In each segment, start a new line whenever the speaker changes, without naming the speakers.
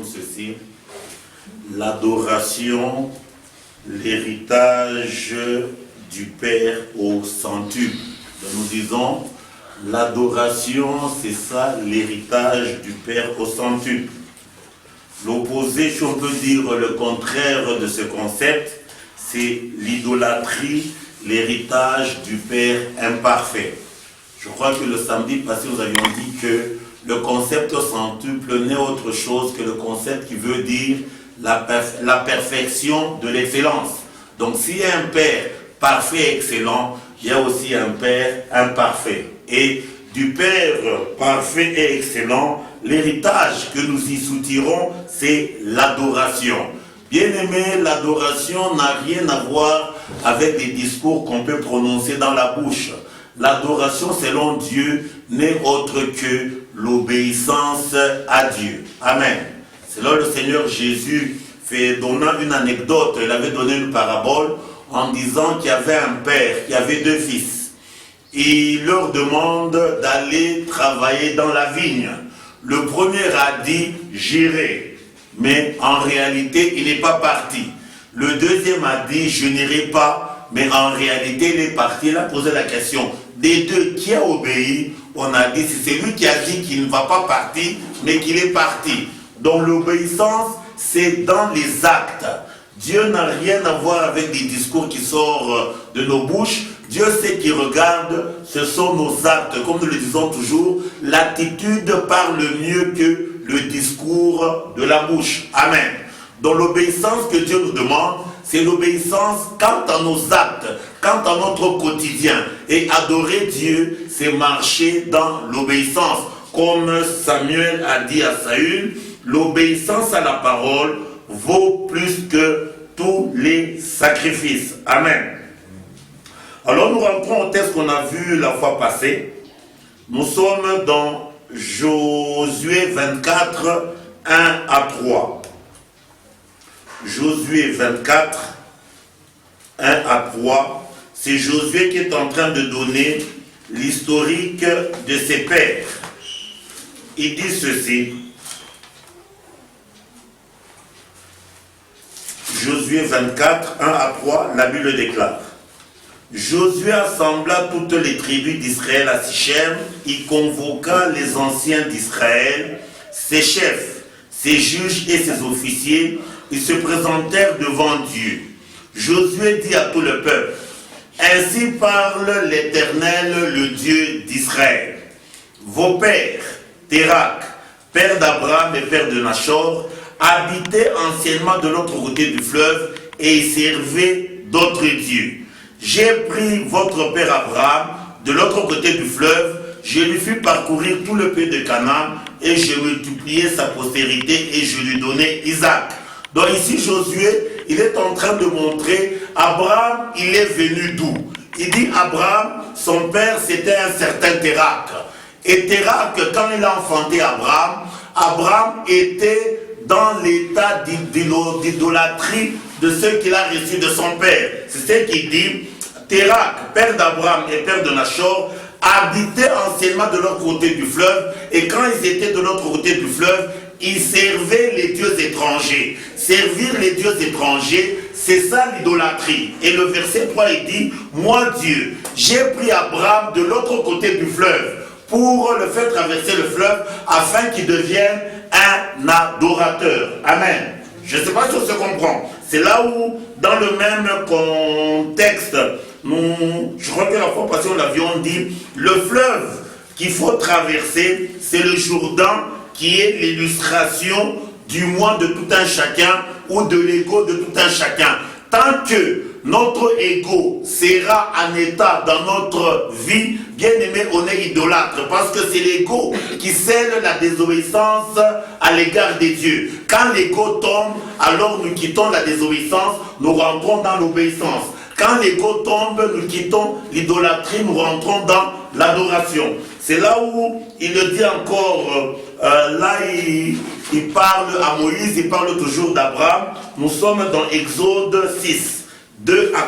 ceci: l'adoration, l'héritage du Père au centuple. Donc nous disons, l'adoration, c'est ça, l'héritage du Père au centuple. L'opposé, si on peut dire le contraire de ce concept, c'est l'idolâtrie, l'héritage du Père imparfait. Je crois que le samedi passé, nous avions dit que le concept au centuple n'est autre chose que le concept qui veut dire la perfection de l'excellence. Donc s'il y a un Père parfait et excellent, il y a aussi un Père imparfait. Et du Père parfait et excellent, l'héritage que nous y soutirons, c'est l'adoration. Bien aimé, l'adoration n'a rien à voir avec les discours qu'on peut prononcer dans la bouche. L'adoration selon Dieu n'est autre que l'obéissance à Dieu. Amen. C'est là le Seigneur Jésus donnant une anecdote. Il avait donné une parabole en disant qu'il y avait un père qui avait deux fils. Il leur demande d'aller travailler dans la vigne. Le premier a dit « j'irai », mais en réalité il n'est pas parti. Le deuxième a dit « je n'irai pas », mais en réalité il est parti. Il a posé la question: des deux, qui a obéi? On a dit c'est celui qui a dit qu'il ne va pas partir, mais qu'il est parti. Donc l'obéissance, c'est dans les actes. Dieu n'a rien à voir avec des discours qui sortent de nos bouches. Dieu sait qu'il regarde, ce sont nos actes. Comme nous le disons toujours, l'attitude parle mieux que le discours de la bouche. Amen. Donc l'obéissance que Dieu nous demande, c'est l'obéissance quant à nos actes, quant à notre quotidien. Et adorer Dieu, c'est marcher dans l'obéissance. Comme Samuel a dit à Saül, l'obéissance à la parole vaut plus que tous les sacrifices. Amen. Alors nous rentrons au texte qu'on a vu la fois passée. Nous sommes dans Josué 24, 1 à 3. Josué 24, 1 à 3. C'est Josué qui est en train de donner l'historique de ses pères. Il dit ceci. Josué 24, 1 à 3, la Bible déclare: Josué assembla toutes les tribus d'Israël à Sichem, il convoqua les anciens d'Israël, ses chefs, ses juges et ses officiers. Ils se présentèrent devant Dieu. Josué dit à tout le peuple: ainsi parle l'Éternel, le Dieu d'Israël. Vos pères, Térak, père d'Abraham et père de Nachor, habitaient anciennement de l'autre côté du fleuve et y servaient d'autres dieux. J'ai pris votre père Abraham de l'autre côté du fleuve, je lui fis parcourir tout le pays de Canaan et je multipliai sa postérité et je lui donnai Isaac. Donc ici Josué, il est en train de montrer Abraham, il est venu d'où? Il dit Abraham, son père c'était un certain Térak. Et Térak, quand il a enfanté Abraham, Abraham était dans l'état d'idolâtrie de ce qu'il a reçu de son père. C'est ce qu'il dit. Térak, père d'Abraham et père de Nachor, habitaient anciennement de l'autre côté du fleuve, et quand ils étaient de l'autre côté du fleuve, ils servaient les dieux étrangers. Servir les dieux étrangers, c'est ça l'idolâtrie. Et le verset 3, il dit, moi Dieu, j'ai pris Abraham de l'autre côté du fleuve pour le faire traverser le fleuve afin qu'il devienne un adorateur. Amen. Je ne sais pas si on se comprend. C'est là où, dans le même contexte, je crois que la fois passée, on l'avions dit, le fleuve qu'il faut traverser, c'est le Jourdain qui est l'illustration du moi de tout un chacun ou de l'ego de tout un chacun. Tant que notre ego sera en état dans notre vie, bien aimé, on est idolâtre, parce que c'est l'ego qui scelle la désobéissance à l'égard des dieux. Quand l'ego tombe, alors nous quittons la désobéissance, nous rentrons dans l'obéissance. Quand l'ego tombe, nous quittons l'idolâtrie, nous rentrons dans l'adoration. C'est là où il le dit encore, là il parle à Moïse, il parle toujours d'Abraham. Nous sommes dans Exode 6, 2 à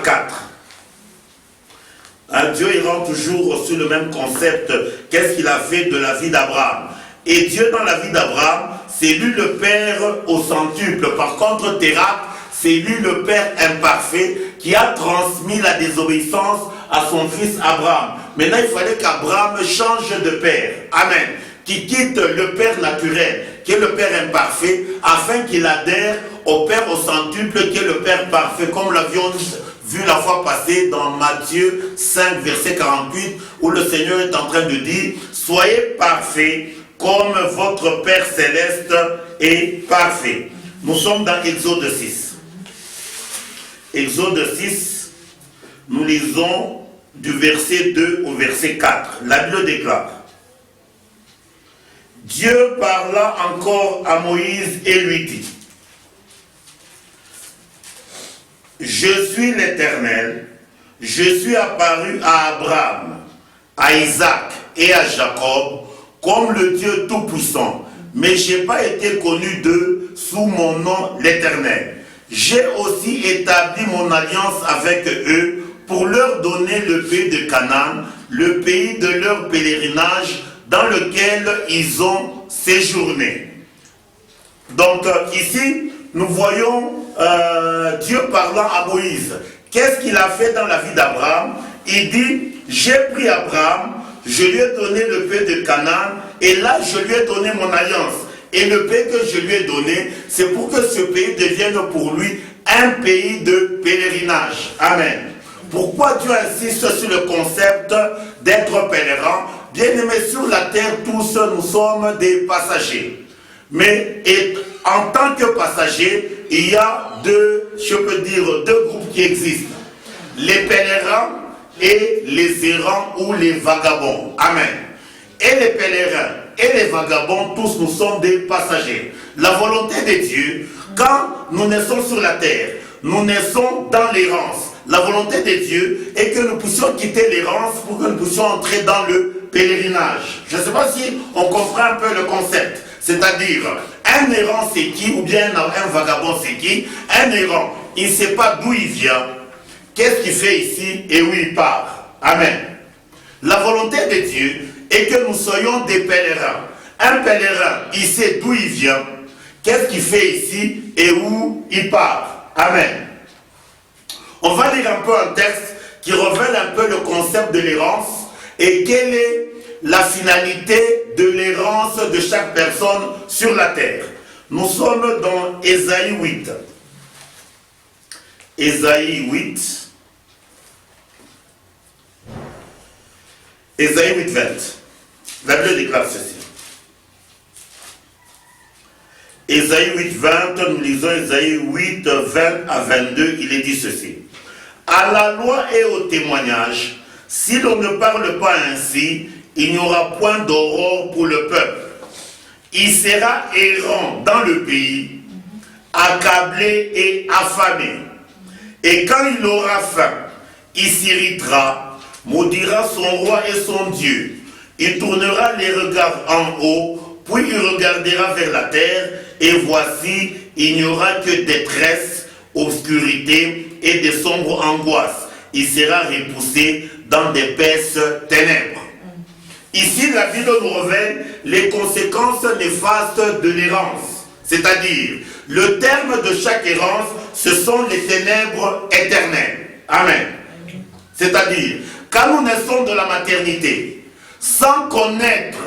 4. Dieu il rend toujours sur le même concept. Qu'est-ce qu'il a fait de la vie d'Abraham? Et Dieu dans la vie d'Abraham c'est lui le père au centuple. Par contre, Terach, c'est lui le père imparfait qui a transmis la désobéissance à son fils Abraham. Maintenant, il fallait qu'Abraham change de père. Amen. Qui quitte le père naturel, qui est le père imparfait, afin qu'il adhère au père au centuple, qui est le père parfait, comme l'avions vu la fois passée dans Matthieu 5, verset 48, où le Seigneur est en train de dire « Soyez parfaits comme votre Père Céleste est parfait. » Nous sommes dans Exode 6. Exode 6, nous lisons du verset 2 au verset 4. La Bible déclare: Dieu parla encore à Moïse et lui dit: Je suis l'Éternel, je suis apparu à Abraham, à Isaac et à Jacob comme le Dieu Tout-Puissant, mais je n'ai pas été connu d'eux sous mon nom l'Éternel. J'ai aussi établi mon alliance avec eux pour leur donner le pays de Canaan, le pays de leur pèlerinage dans lequel ils ont séjourné. Donc ici, nous voyons Dieu parlant à Moïse. Qu'est-ce qu'il a fait dans la vie d'Abraham? Il dit, j'ai pris Abraham, je lui ai donné le pays de Canaan, et là je lui ai donné mon alliance. Et le pays que je lui ai donné, c'est pour que ce pays devienne pour lui un pays de pèlerinage. Amen. Pourquoi Dieu insiste sur le concept d'être pèlerin? Bien aimé, sur la terre, tous nous sommes des passagers. Mais en tant que passagers, il y a deux groupes qui existent. Les pèlerins et les errants ou les vagabonds. Amen. Et les pèlerins et les vagabonds, tous nous sommes des passagers. La volonté de Dieu, quand nous naissons sur la terre, nous naissons dans l'errance. La volonté de Dieu est que nous puissions quitter l'errance pour que nous puissions entrer dans le pèlerinage. Je ne sais pas si on comprend un peu le concept. C'est-à-dire, un errant c'est qui, ou bien un vagabond c'est qui? Un errant, il ne sait pas d'où il vient, qu'est-ce qu'il fait ici et où il part. Amen. La volonté de Dieu est que nous soyons des pèlerins. Un pèlerin, il sait d'où il vient, qu'est-ce qu'il fait ici et où il part. Amen. On va lire un peu un texte qui révèle un peu le concept de l'errance et quelle est la finalité de l'errance de chaque personne sur la terre. Nous sommes dans Ésaïe 8. Ésaïe 8. Ésaïe 8, 20. La Bible déclare ceci. Ésaïe 8, 20, nous lisons Ésaïe 8, 20 à 22, il est dit ceci. À la loi et au témoignage, si l'on ne parle pas ainsi, il n'y aura point d'aurore pour le peuple. Il sera errant dans le pays, accablé et affamé. Et quand il aura faim, il s'irritera, maudira son roi et son Dieu. Il tournera les regards en haut, puis il regardera vers la terre, et voici, il n'y aura que détresse, obscurité et de sombres angoisses. Il sera repoussé dans d'épaisses ténèbres. Ici, la Bible nous révèle les conséquences néfastes de l'errance. C'est-à-dire, le terme de chaque errance, ce sont les ténèbres éternelles. Amen. C'est-à-dire, quand nous naissons de la maternité, sans connaître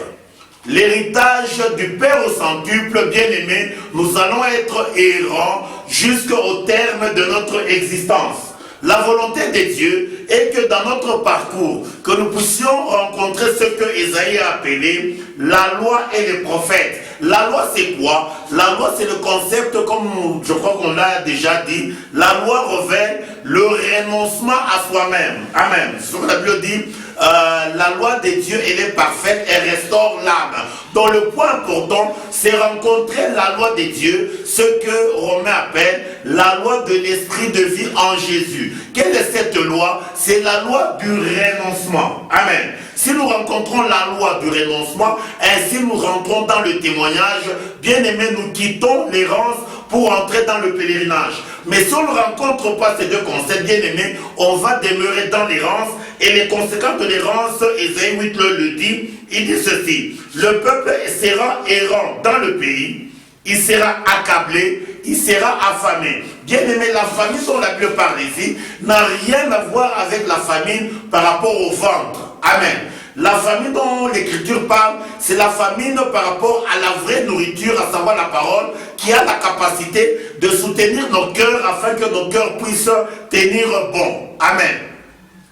l'héritage du Père au centuple, bien-aimé, nous allons être errants jusqu'au terme de notre existence. La volonté de Dieu est que dans notre parcours, que nous puissions rencontrer ce que Ésaïe a appelé la loi et les prophètes. La loi c'est quoi? La loi c'est le concept, comme je crois qu'on l'a déjà dit, la loi révèle le renoncement à soi-même. Amen. C'est ce que la Bible dit. La loi de Dieu, elle est parfaite, elle restaure l'âme. Donc le point important, c'est rencontrer la loi de Dieu, ce que Romain appelle la loi de l'esprit de vie en Jésus. Quelle est cette loi? C'est la loi du renoncement. Amen. Si nous rencontrons la loi du renoncement, ainsi nous rentrons dans le témoignage, bien aimé, nous quittons l'errance pour entrer dans le pèlerinage. Mais si on ne rencontre pas ces deux concepts, bien aimé, on va demeurer dans l'errance. Et les conséquences de l'errance, Ésaïe 8 le dit, il dit ceci: le peuple sera errant dans le pays, il sera accablé, il sera affamé. Bien aimé, la famine dont la Bible parle ici n'a rien à voir avec la famine par rapport au ventre. Amen. La famine dont l'Écriture parle, c'est la famine par rapport à la vraie nourriture, à savoir la parole, qui a la capacité de soutenir nos cœurs afin que nos cœurs puissent tenir bon. Amen.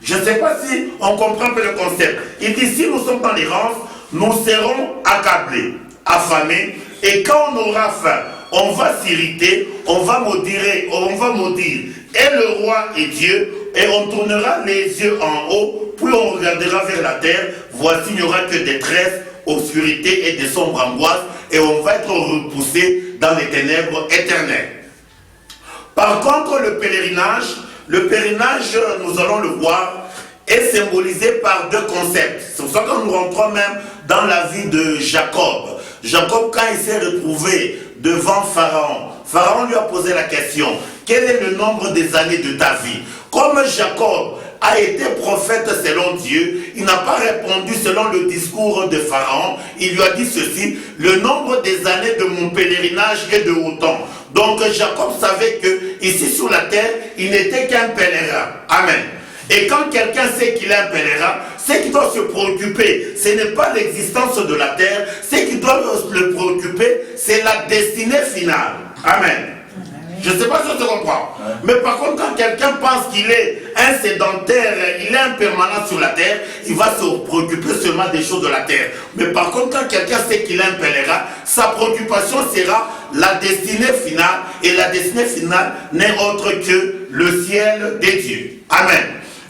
Je ne sais pas si on comprend un peu le concept. Il dit, si nous sommes dans l'errance, nous serons accablés, affamés, et quand on aura faim, on va s'irriter, on va maudire, et le roi et Dieu, et on tournera les yeux en haut, puis on regardera vers la terre, voici il n'y aura que détresse, obscurité et des sombres angoisses, et on va être repoussé dans les ténèbres éternelles. Par contre, le pèlerinage, nous allons le voir, est symbolisé par deux concepts. C'est pour ça que nous rentrons même dans la vie de Jacob. Jacob, quand il s'est retrouvé devant Pharaon, Pharaon lui a posé la question, quel est le nombre des années de ta vie? Comme Jacob a été prophète selon Dieu, il n'a pas répondu selon le discours de Pharaon, il lui a dit ceci, le nombre des années de mon pèlerinage est de autant. Donc Jacob savait que ici sur la terre, il n'était qu'un pèlerin. Amen. Et quand quelqu'un sait qu'il est un pèlerin, ce qui doit se préoccuper, ce n'est pas l'existence de la terre, ce qui doit le préoccuper, c'est la destinée finale. Amen. Je ne sais pas si on se comprend. Mais par contre, quand quelqu'un pense qu'il est un sédentaire, il est un permanent sur la terre, il va se préoccuper seulement des choses de la terre. Mais par contre, quand quelqu'un sait qu'il est un pèlerin, sa préoccupation sera la destinée finale. Et la destinée finale n'est autre que le ciel des dieux. Amen.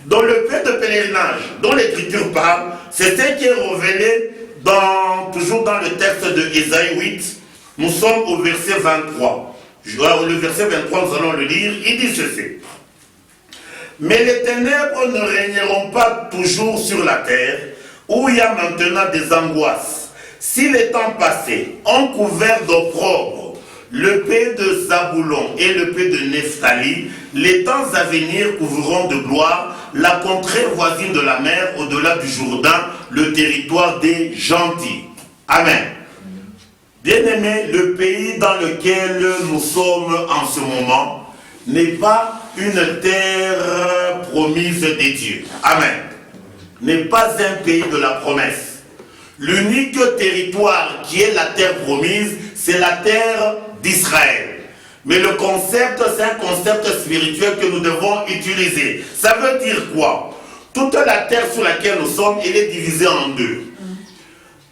Dans le but de pèlerinage dont l'Écriture parle, c'est ce qui est révélé toujours dans le texte de Ésaïe 8. Nous sommes au verset 23. Le verset 23, nous allons le lire, il dit ceci. Mais les ténèbres ne régneront pas toujours sur la terre, où il y a maintenant des angoisses. Si les temps passés ont couvert d'opprobre le pays de Zaboulon et le pays de Nephtali, les temps à venir couvriront de gloire la contrée voisine de la mer, au-delà du Jourdain, le territoire des gentils. Amen. Bien-aimés, le pays dans lequel nous sommes en ce moment n'est pas une terre promise des dieux. Amen. N'est pas un pays de la promesse. L'unique territoire qui est la terre promise, c'est la terre d'Israël. Mais le concept, c'est un concept spirituel que nous devons utiliser. Ça veut dire quoi? Toute la terre sur laquelle nous sommes, elle est divisée en deux.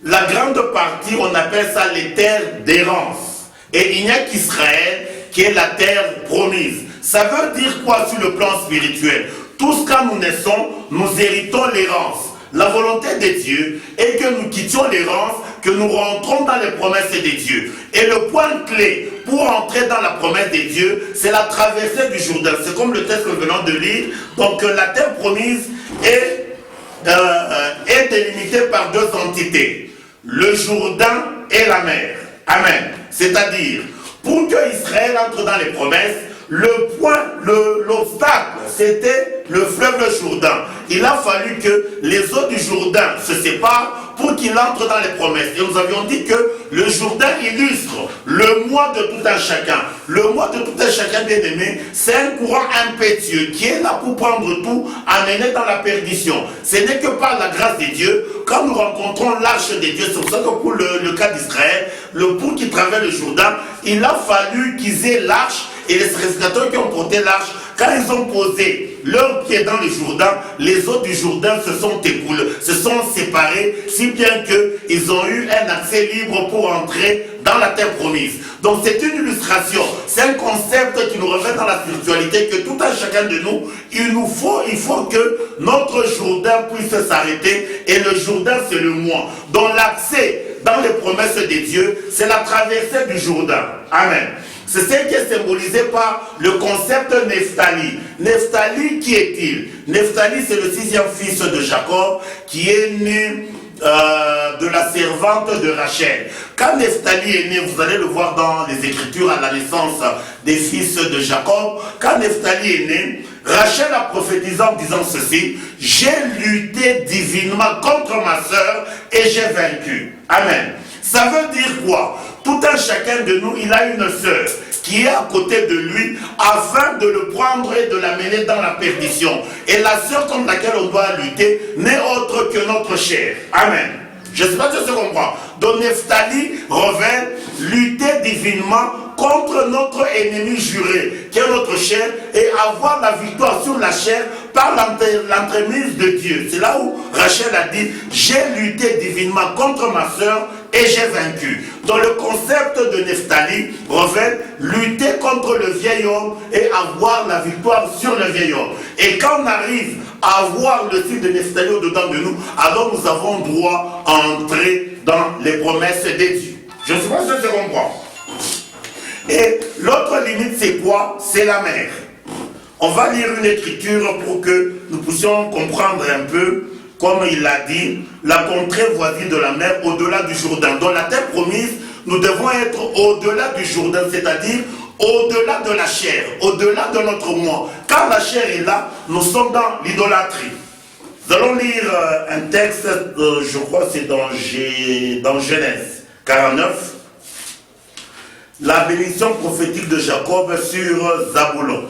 La grande partie, on appelle ça les terres d'errance. Et il n'y a qu'Israël qui est la terre promise. Ça veut dire quoi sur le plan spirituel? Tous quand nous naissons, nous héritons l'errance. La volonté de Dieu est que nous quittions l'errance, que nous rentrons dans les promesses de Dieu. Et le point clé pour entrer dans la promesse de Dieu, c'est la traversée du Jourdain. C'est comme le texte que nous venons de lire. Donc la terre promise est délimitée par deux entités. Le Jourdain et la mer. Amen. C'est-à-dire, pour que Israël entre dans les promesses, l'obstacle, c'était le fleuve Jourdain. Il a fallu que les eaux du Jourdain se séparent pour qu'il entre dans les promesses. Et nous avions dit que le Jourdain illustre le moi de tout un chacun. Le moi de tout un chacun, bien aimé, c'est un courant impétueux qui est là pour prendre tout, amener dans la perdition. Ce n'est que par la grâce de Dieu, quand nous rencontrons l'arche de Dieu, c'est pour ça que pour le cas d'Israël, pour qu'ils traversent le Jourdain, il a fallu qu'ils aient l'arche. Et les sacrificateurs qui ont porté l'arche, quand ils ont posé leurs pieds dans le Jourdain, les eaux du Jourdain se sont écoulées, se sont séparées, si bien qu'ils ont eu un accès libre pour entrer dans la terre promise. Donc c'est une illustration, c'est un concept qui nous revient dans la spiritualité, que tout un chacun de nous, il faut que notre Jourdain puisse s'arrêter, et le Jourdain c'est le moi. Donc l'accès dans les promesses de Dieu, c'est la traversée du Jourdain. Amen. C'est ce qui est symbolisé par le concept Nephtali. Nephtali, qui est-il? Nephtali, c'est le 6e fils de Jacob, qui est né de la servante de Rachel. Quand Nephtali est né, vous allez le voir dans les Écritures à la naissance des fils de Jacob, quand Nephtali est né, Rachel a prophétisé en disant ceci: j'ai lutté divinement contre ma sœur et j'ai vaincu. Amen. Ça veut dire quoi? tout un chacun de nous, il a une sœur qui est à côté de lui afin de le prendre et de l'amener dans la perdition. Et la sœur contre laquelle on doit lutter n'est autre que notre chair. Amen. Je ne sais pas si tu comprends. Donc Nephtali revint lutter divinement contre notre ennemi juré, qui est notre chair, et avoir la victoire sur la chair par l'entremise de Dieu. C'est là où Rachel a dit, j'ai lutté divinement contre ma sœur et j'ai vaincu. Dans le concept de Nephtali, revint lutter contre le vieil homme et avoir la victoire sur le vieil homme. Et quand on arrive à avoir le signe de Nephtali au-dedans de nous, alors nous avons droit à entrer dans les promesses de Dieu. Je ne sais pas si tu comprends. Et l'autre limite, c'est quoi? C'est la mer. On va lire une écriture pour que nous puissions comprendre un peu, comme il l'a dit, la contrée voisine de la mer, au-delà du Jourdain. Dans la terre promise, nous devons être au-delà du Jourdain, c'est-à-dire au-delà de la chair, au-delà de notre moi. Quand la chair est là, nous sommes dans l'idolâtrie. Nous allons lire un texte, je crois que c'est dans Genèse 49. La bénédiction prophétique de Jacob sur Zaboulon.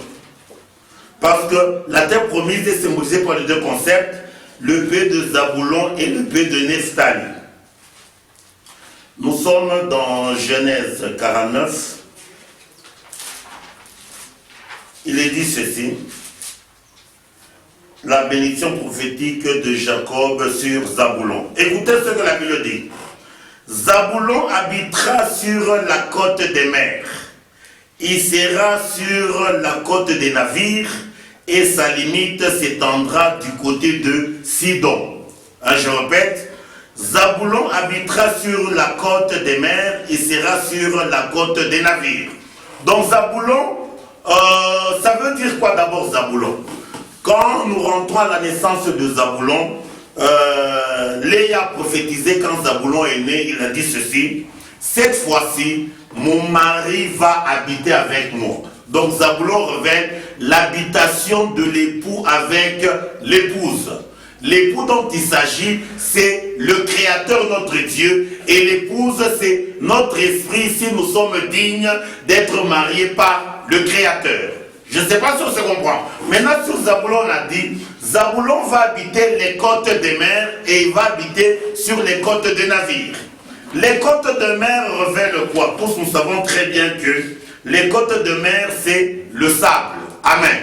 Parce que la terre promise est symbolisée par les deux concepts, le pays de Zaboulon et le pays de Nephtali. Nous sommes dans Genèse 49. Il est dit ceci. La bénédiction prophétique de Jacob sur Zaboulon. Écoutez ce que la Bible dit. Zaboulon habitera sur la côte des mers. Il sera sur la côte des navires et sa limite s'étendra du côté de Sidon. Je répète, Zaboulon habitera sur la côte des mers, il sera sur la côte des navires. Donc Zaboulon, ça veut dire quoi d'abord Zaboulon? Quand nous rentrons à la naissance de Zaboulon, Léa a prophétisé quand Zaboulon est né, il a dit ceci, cette fois-ci, mon mari va habiter avec moi. Donc Zaboulon révèle l'habitation de l'époux avec l'épouse. L'époux dont il s'agit, c'est le Créateur, notre Dieu, et l'épouse, c'est notre esprit si nous sommes dignes d'être mariés par le Créateur. Je ne sais pas si on se comprend. Maintenant, sur Zaboulon, on a dit, Zaboulon va habiter les côtes des mers et il va habiter sur les côtes des navires. Les côtes de mer révèlent quoi? Tous nous savons très bien que les côtes de mer, c'est le sable. Amen.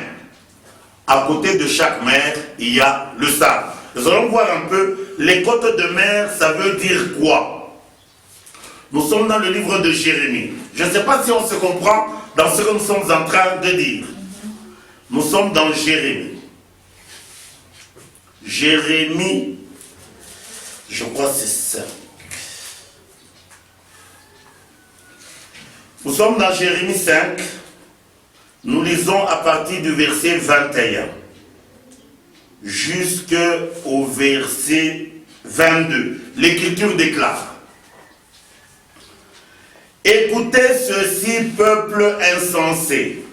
À côté de chaque mer, il y a le sable. Nous allons voir un peu, les côtes de mer, ça veut dire quoi? Nous sommes dans le livre de Jérémie. Je ne sais pas si on se comprend dans ce que nous sommes en train de dire. Nous sommes dans Jérémie. Jérémie, je crois que c'est ça. Nous sommes dans Jérémie 5. Nous lisons à partir du verset 21 jusqu'au verset 22. L'Écriture déclare: écoutez ceci, peuple insensé,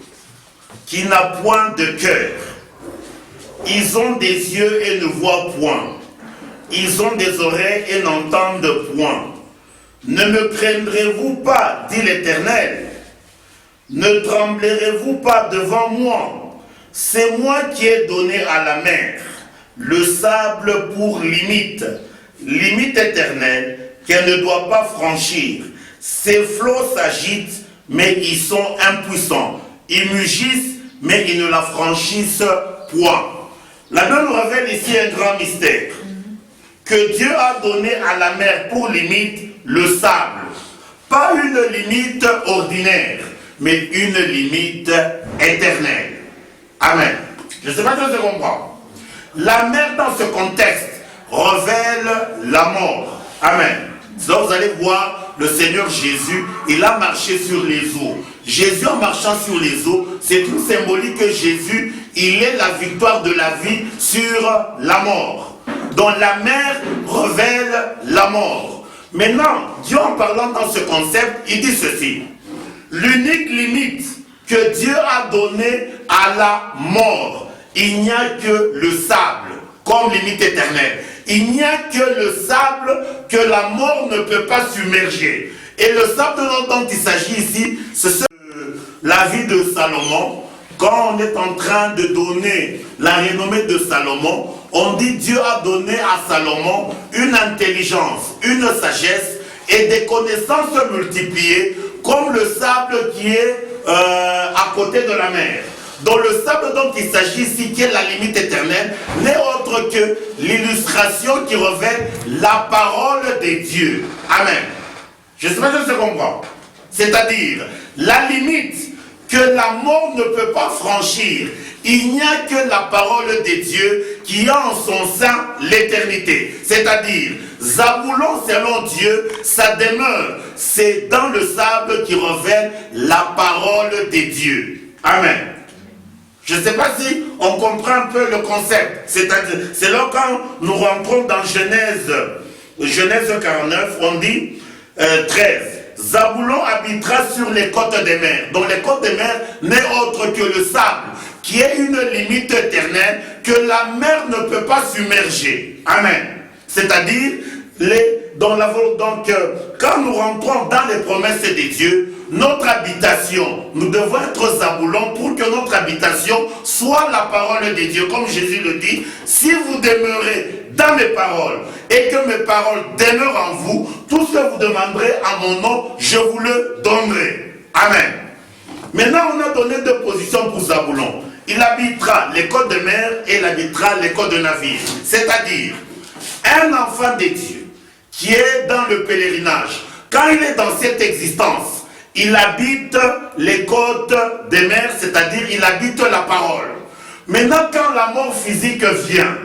qui n'a point de cœur. Ils ont des yeux et ne voient point. Ils ont des oreilles et n'entendent point. Ne me craindrez-vous pas, dit l'Éternel? Ne tremblerez-vous pas devant moi? C'est moi qui ai donné à la mer le sable pour limite éternelle qu'elle ne doit pas franchir. Ces flots s'agitent, mais ils sont impuissants. Ils mugissent, mais ils ne la franchissent point. La Bible nous révèle ici un grand mystère. Que Dieu a donné à la mer pour limite le sable. Pas une limite ordinaire, mais une limite éternelle. Amen. Je ne sais pas si je comprends. La mer dans ce contexte révèle la mort. Amen. Donc vous allez voir le Seigneur Jésus, il a marché sur les eaux. Jésus en marchant sur les eaux, c'est une symbolique que Jésus, il est la victoire de la vie sur la mort. Donc la mer révèle la mort. Maintenant, Dieu en parlant dans ce concept, il dit ceci. L'unique limite que Dieu a donnée à la mort, il n'y a que le sable comme limite éternelle. Il n'y a que le sable que la mort ne peut pas submerger. Et le sable dont il s'agit ici, c'est la vie de Salomon. Quand on est en train de donner la renommée de Salomon, on dit Dieu a donné à Salomon une intelligence, une sagesse et des connaissances multipliées comme le sable qui est à côté de la mer. Donc le sable dont il s'agit ici, qui est la limite éternelle, n'est autre que l'illustration qui révèle la parole de Dieu. Amen. Je ne sais pas si je comprends. C'est-à-dire, la limite que la mort ne peut pas franchir, il n'y a que la parole de Dieu qui a en son sein l'éternité. C'est-à-dire, Zaboulon selon Dieu, sa demeure, c'est dans le sable qui révèle la parole de Dieu. Amen. Je ne sais pas si on comprend un peu le concept. C'est-à-dire, c'est là quand nous rentrons dans Genèse 49, on dit 13. Zaboulon habitera sur les côtes des mers. Donc les côtes des mers n'est autre que le sable, qui est une limite éternelle que la mer ne peut pas submerger. Amen. C'est-à-dire, quand nous rentrons dans les promesses de Dieu, notre habitation, nous devons être Zaboulon pour que notre habitation soit la parole de Dieu. Comme Jésus le dit, si vous demeurez dans mes paroles et que mes paroles demeurent en vous, tout ce que vous demanderez à mon nom, je vous le donnerai. Amen. Maintenant, on a donné deux positions pour Zaboulon. Il habitera les côtes de mer et il habitera les côtes de navire. C'est-à-dire, un enfant de Dieu qui est dans le pèlerinage, quand il est dans cette existence, il habite les côtes des mers, c'est-à-dire il habite la parole. Maintenant, quand la mort physique vient,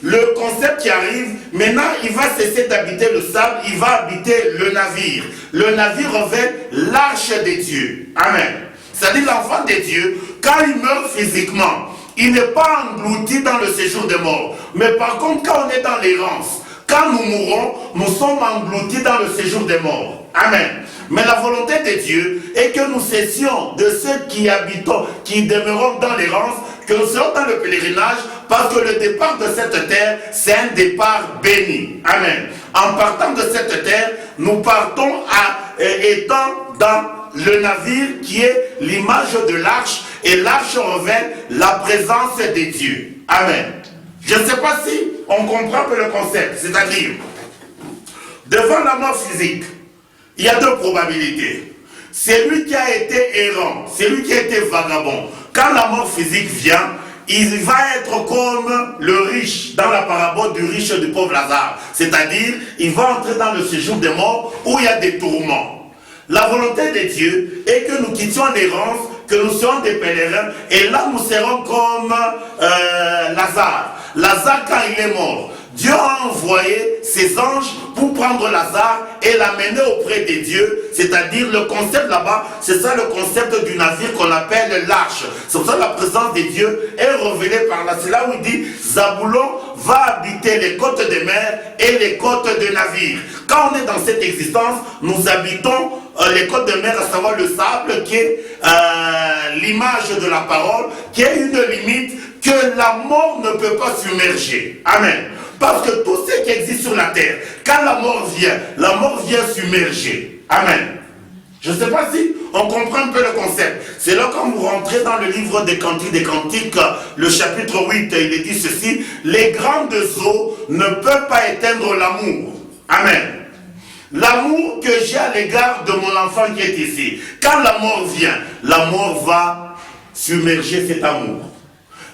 le concept qui arrive, maintenant il va cesser d'habiter le sable, il va habiter le navire. Le navire révèle l'arche de Dieu. Amen. C'est-à-dire l'enfant de Dieu, quand il meurt physiquement, il n'est pas englouti dans le séjour des morts. Mais par contre, quand on est dans l'errance, quand nous mourons, nous sommes engloutis dans le séjour des morts. Amen. Mais la volonté de Dieu est que nous cessions de ceux qui habitons, qui demeurons dans l'errance, que nous soyons dans le pèlerinage, parce que le départ de cette terre, c'est un départ béni. Amen. En partant de cette terre, nous partons étant dans le navire qui est l'image de l'arche, et l'arche révèle la présence de Dieu. Amen. Je ne sais pas si on comprend un peu le concept, c'est-à-dire, devant la mort physique, il y a deux probabilités. C'est lui qui a été errant, c'est lui qui a été vagabond. Quand la mort physique vient, il va être comme le riche, dans la parabole du riche et du pauvre Lazare. C'est-à-dire, il va entrer dans le séjour des morts où il y a des tourments. La volonté de Dieu est que nous quittions l'errance, que nous soyons des pèlerins, et là nous serons comme Lazare. Lazare, quand il est mort, Dieu a envoyé ses anges pour prendre Lazare et l'amener auprès de Dieu. C'est-à-dire, le concept là-bas, c'est ça le concept du navire qu'on appelle l'arche. C'est pour ça que la présence de Dieu est révélée par là. C'est là où il dit, Zaboulon va habiter les côtes des mers et les côtes de navires. Quand on est dans cette existence, nous habitons les côtes de mer, à savoir le sable, qui est l'image de la parole, qui est une limite que la mort ne peut pas submerger. Amen. Parce que tout ce qui existe sur la terre, quand la mort vient submerger. Amen. Je ne sais pas si on comprend un peu le concept. C'est là quand vous rentrez dans le livre des Cantiques, le chapitre 8, il est dit ceci, les grandes eaux ne peuvent pas éteindre l'amour. Amen. L'amour que j'ai à l'égard de mon enfant qui est ici. Quand la mort vient, la mort va submerger cet amour.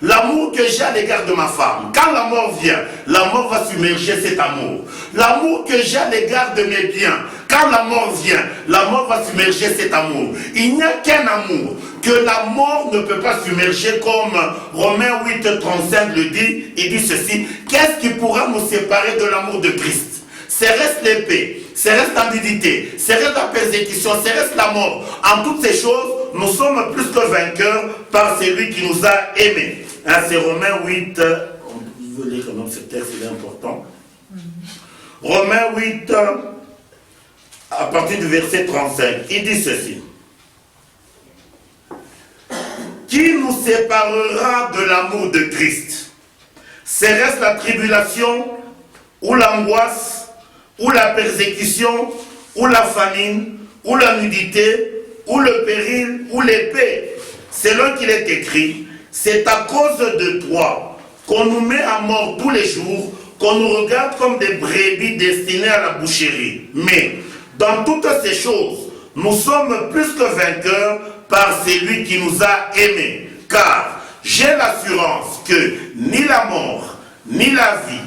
L'amour que j'ai à l'égard de ma femme, quand la mort vient, la mort va submerger cet amour. L'amour que j'ai à l'égard de mes biens, quand la mort vient, la mort va submerger cet amour. Il n'y a qu'un amour que la mort ne peut pas submerger, comme Romains 8, 35 le dit. Il dit ceci, qu'est-ce qui pourra nous séparer de l'amour de Christ? C'est reste l'épée, c'est reste l'avidité, c'est reste la persécution, c'est reste la mort. En toutes ces choses, nous sommes plus que vainqueurs par celui qui nous a aimés. Hein, c'est Romains 8, on veut lire quand même ce texte, il est important. Romains 8, à partir du verset 35, il dit ceci. Qui nous séparera de l'amour de Christ? C'est reste la tribulation ou l'angoisse, ou la persécution, ou la famine, ou la nudité, ou le péril, ou l'épée. Selon qu'il est écrit, c'est à cause de toi qu'on nous met à mort tous les jours, qu'on nous regarde comme des brebis destinées à la boucherie. Mais dans toutes ces choses, nous sommes plus que vainqueurs par celui qui nous a aimés. Car j'ai l'assurance que ni la mort, ni la vie,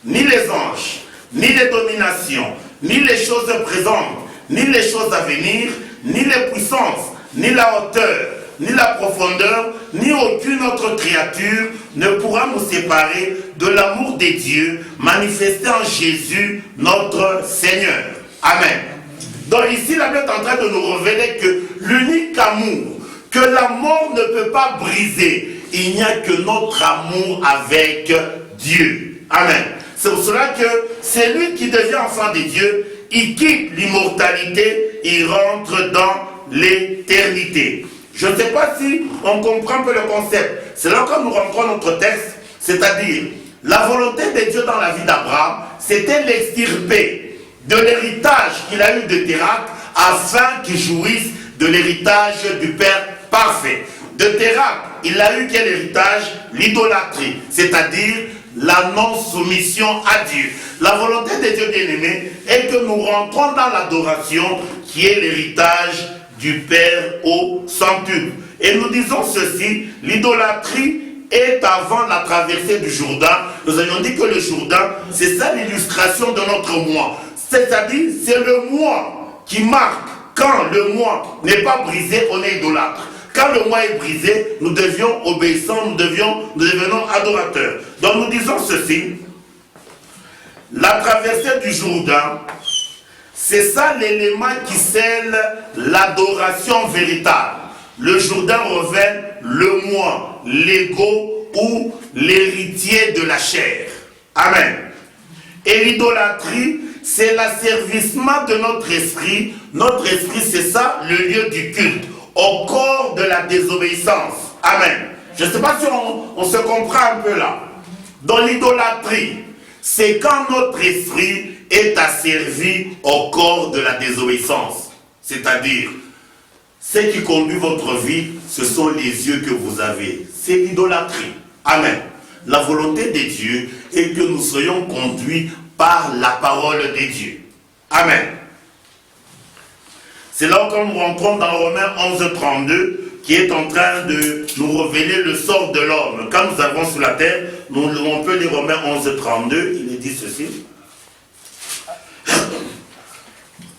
ni les anges, ni les dominations, ni les choses présentes, ni les choses à venir, ni les puissances, ni la hauteur, ni la profondeur, ni aucune autre créature ne pourra nous séparer de l'amour de Dieu manifesté en Jésus notre Seigneur. Amen. Donc ici, la Bible est en train de nous révéler que l'unique amour que la mort ne peut pas briser, il n'y a que notre amour avec Dieu. Amen. C'est pour cela que celui qui devient enfant de Dieu, il quitte l'immortalité, il rentre dans l'éternité. Je ne sais pas si on comprend un peu le concept. C'est là que nous rentrons notre texte, c'est-à-dire la volonté de Dieu dans la vie d'Abraham, c'était l'extirper de l'héritage qu'il a eu de Térakh afin qu'il jouisse de l'héritage du Père parfait. De Térakh, il a eu quel héritage? L'idolâtrie, c'est-à-dire la non-soumission à Dieu. La volonté de Dieu bien-aimé est que nous rentrons dans l'adoration qui est l'héritage du Père au centuple. Et nous disons ceci, l'idolâtrie est avant la traversée du Jourdain. Nous avions dit que le Jourdain, c'est ça l'illustration de notre moi. C'est-à-dire, c'est le moi qui marque. Quand le moi n'est pas brisé, on est idolâtre. Quand le moi est brisé, nous devions obéissants, nous devenons adorateurs. Donc nous disons ceci, la traversée du Jourdain, c'est ça l'élément qui scelle l'adoration véritable. Le Jourdain révèle le moi, l'ego ou l'héritier de la chair. Amen. Et l'idolâtrie, c'est l'asservissement de notre esprit. Notre esprit, c'est ça, le lieu du culte, au corps de la désobéissance. Amen. Je ne sais pas si on se comprend un peu là. Dans l'idolâtrie, c'est quand notre esprit est asservi au corps de la désobéissance. C'est-à-dire, ce qui conduit votre vie, ce sont les yeux que vous avez. C'est l'idolâtrie. Amen. La volonté de Dieu est que nous soyons conduits par la parole de Dieu. Amen. C'est là où nous rentrons dans Romains 11:32, qui est en train de nous révéler le sort de l'homme. Quand nous avons sur la terre, on peut lire Romains 11:32, il est dit ceci.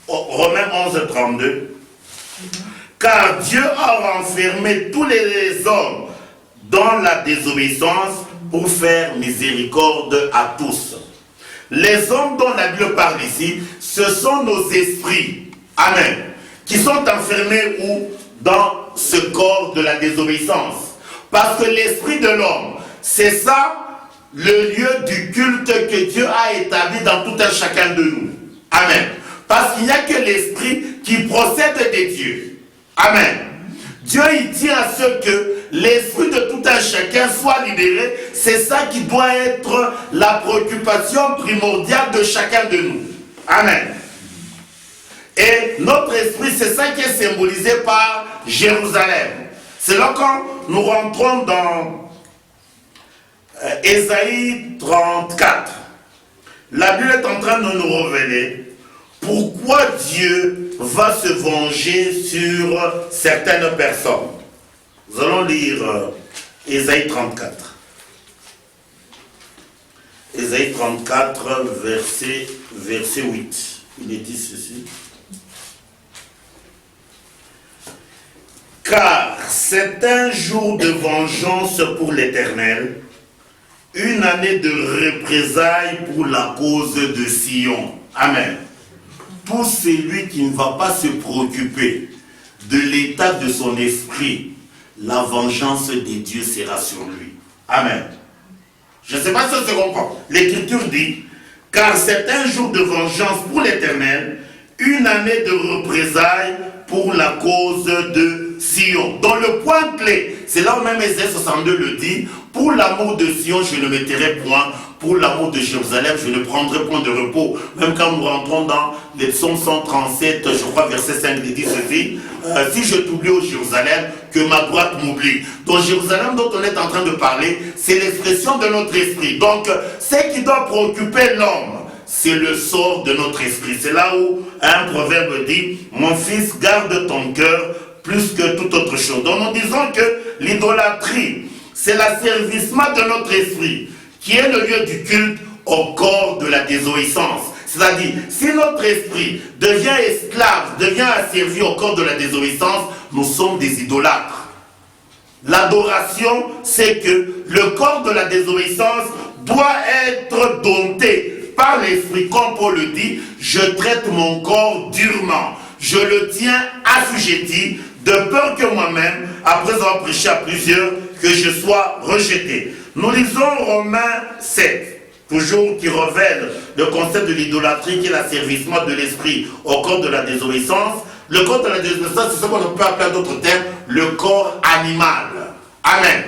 Romains 11:32. Car Dieu a renfermé tous les hommes dans la désobéissance pour faire miséricorde à tous. Les hommes dont la Bible parle ici, ce sont nos esprits, amen, qui sont enfermés où? Dans ce corps de la désobéissance. Parce que l'esprit de l'homme, c'est ça le lieu du culte que Dieu a établi dans tout un chacun de nous. Amen. Parce qu'il n'y a que l'esprit qui procède de Dieu. Amen. Dieu il tient à ce que l'esprit de tout un chacun soit libéré. C'est ça qui doit être la préoccupation primordiale de chacun de nous. Amen. Et notre esprit, c'est ça qui est symbolisé par Jérusalem. C'est là quand nous rentrons dans Ésaïe 34. La Bible est en train de nous révéler pourquoi Dieu va se venger sur certaines personnes. Nous allons lire Ésaïe 34. Ésaïe 34, verset 8. Il est dit ceci. Car c'est un jour de vengeance pour l'Éternel, une année de représailles pour la cause de Sion. Amen. Pour celui qui ne va pas se préoccuper de l'état de son esprit, la vengeance de Dieu sera sur lui. Amen. Je ne sais pas si on se comprend. L'Écriture dit, car c'est un jour de vengeance pour l'Éternel, une année de représailles pour la cause de Sion. prions. Dans le point clé, c'est là où même Ésaïe 62 le dit, pour l'amour de Sion, je ne me tairai point, pour l'amour de Jérusalem, je ne prendrai point de repos. Même quand nous rentrons dans les psaumes 137, je crois, verset 5, il dit ceci, si je t'oublie au Jérusalem, que ma droite m'oublie. Donc Jérusalem dont on est en train de parler, c'est l'expression de notre esprit. Donc, ce qui doit préoccuper l'homme, c'est le sort de notre esprit. C'est là où un proverbe dit, mon fils, garde ton cœur plus que toute autre chose. Donc nous disons que l'idolâtrie, c'est l'asservissement de notre esprit, qui est le lieu du culte au corps de la désobéissance. C'est-à-dire, si notre esprit devient esclave, devient asservi au corps de la désobéissance, nous sommes des idolâtres. L'adoration, c'est que le corps de la désobéissance doit être dompté par l'esprit, comme Paul le dit, je traite mon corps durement, je le tiens assujetti, de peur que moi-même, après avoir prêché à plusieurs, que je sois rejeté. Nous lisons Romains 7, toujours qui révèle le concept de l'idolâtrie, qui est l'asservissement de l'esprit au corps de la désobéissance. Le corps de la désobéissance, c'est ce qu'on peut appeler à d'autres termes, le corps animal. Amen.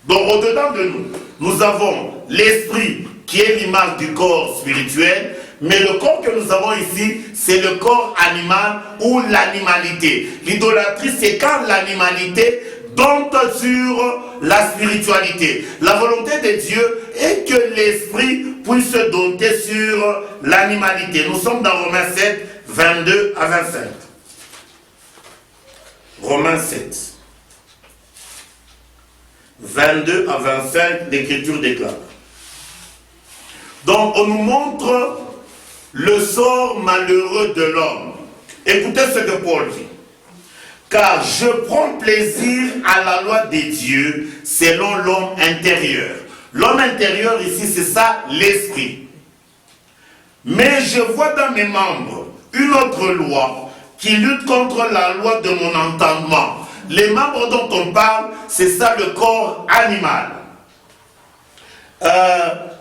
Donc au-dedans de nous, nous avons l'esprit, qui est l'image du corps spirituel, mais le corps que nous avons ici, c'est le corps animal ou l'animalité. L'idolâtrie, c'est quand l'animalité dompte sur la spiritualité. La volonté de Dieu est que l'esprit puisse se dompter sur l'animalité. Nous sommes dans Romains 7, 22 à 25. Romains 7, 22 à 25, l'Écriture déclare. Donc on nous montre le sort malheureux de l'homme. Écoutez ce que Paul dit. Car je prends plaisir à la loi des dieux selon l'homme intérieur. L'homme intérieur ici, c'est ça, l'esprit. Mais je vois dans mes membres une autre loi qui lutte contre la loi de mon entendement. Les membres dont on parle, c'est ça le corps animal.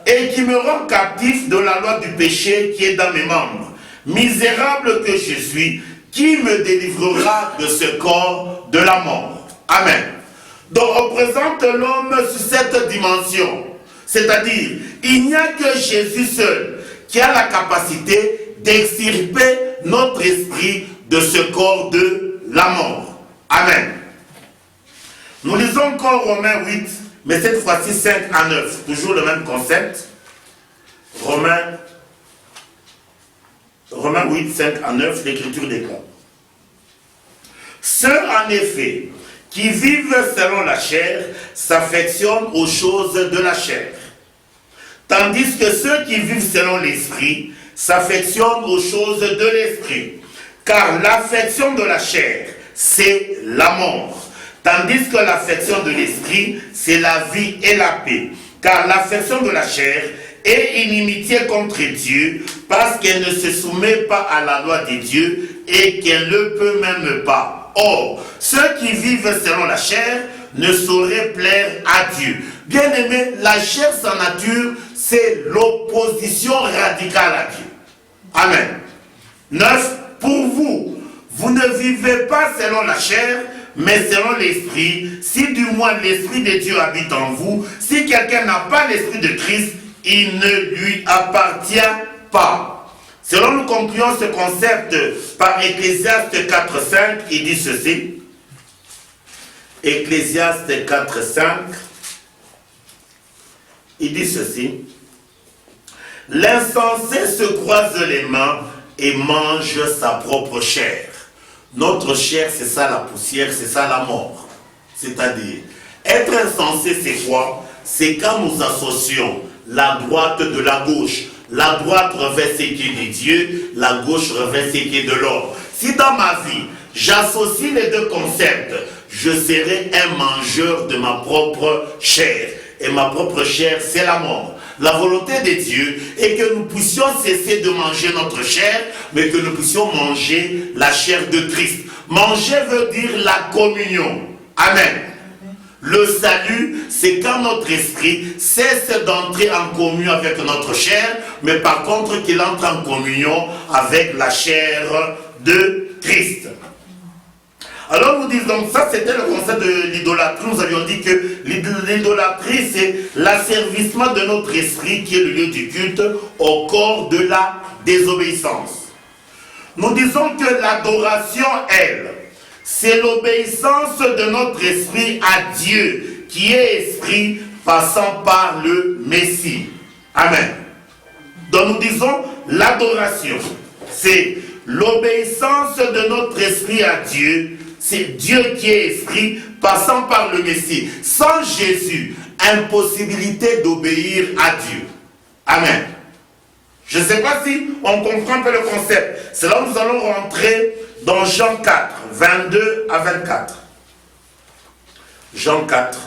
Et qui me rend captif de la loi du péché qui est dans mes membres. Misérable que je suis, qui me délivrera de ce corps de la mort? Amen. Donc on présente l'homme sur cette dimension. C'est-à-dire, il n'y a que Jésus seul qui a la capacité d'extirper notre esprit de ce corps de la mort. Amen. Nous lisons encore Romains 8, mais cette fois-ci 5 à 9, toujours le même concept. Romains 8, 5 à 9, l'Écriture déclare. Ceux en effet qui vivent selon la chair s'affectionnent aux choses de la chair, tandis que ceux qui vivent selon l'esprit s'affectionnent aux choses de l'esprit. Car l'affection de la chair, c'est la mort, tandis que l'affection de l'esprit, c'est la vie et la paix. Car l'affection de la chair est inimitié contre Dieu, parce qu'elle ne se soumet pas à la loi de Dieu et qu'elle ne peut même pas. Or, ceux qui vivent selon la chair ne sauraient plaire à Dieu. Bien aimé, la chair sans nature, c'est l'opposition radicale à Dieu. Amen. 9. Pour vous, vous ne vivez pas selon la chair, mais selon l'esprit, si du moins l'esprit de Dieu habite en vous. Si quelqu'un n'a pas l'esprit de Christ, il ne lui appartient pas. Selon nous concluons ce concept par Ecclésiaste 4.5, il dit ceci. Ecclésiaste 4.5, il dit ceci. L'insensé se croise les mains et mange sa propre chair. Notre chair, c'est ça la poussière, c'est ça la mort. C'est-à-dire, être insensé, c'est quoi? C'est quand nous associons la droite de la gauche. La droite revêt ce qui est de Dieu, la gauche revêt ce qui est de l'homme. Si dans ma vie, j'associe les deux concepts, je serai un mangeur de ma propre chair. Et ma propre chair, c'est la mort. La volonté de Dieu est que nous puissions cesser de manger notre chair, mais que nous puissions manger la chair de Christ. Manger veut dire la communion. Amen. Le salut, c'est quand notre esprit cesse d'entrer en communion avec notre chair, mais par contre qu'il entre en communion avec la chair de Christ. Alors nous disons, ça c'était le concept de l'idolâtrie. Nous avions dit que l'idolâtrie c'est l'asservissement de notre esprit qui est le lieu du culte au corps de la désobéissance. Nous disons que l'adoration, elle, c'est l'obéissance de notre esprit à Dieu qui est esprit passant par le Messie. Amen. Donc nous disons l'adoration, c'est l'obéissance de notre esprit à Dieu. C'est Dieu qui est esprit passant par le Messie. Sans Jésus, impossibilité d'obéir à Dieu. Amen. Je ne sais pas si on comprend un peu le concept. C'est là où nous allons rentrer dans Jean 4, 22 à 24. Jean 4.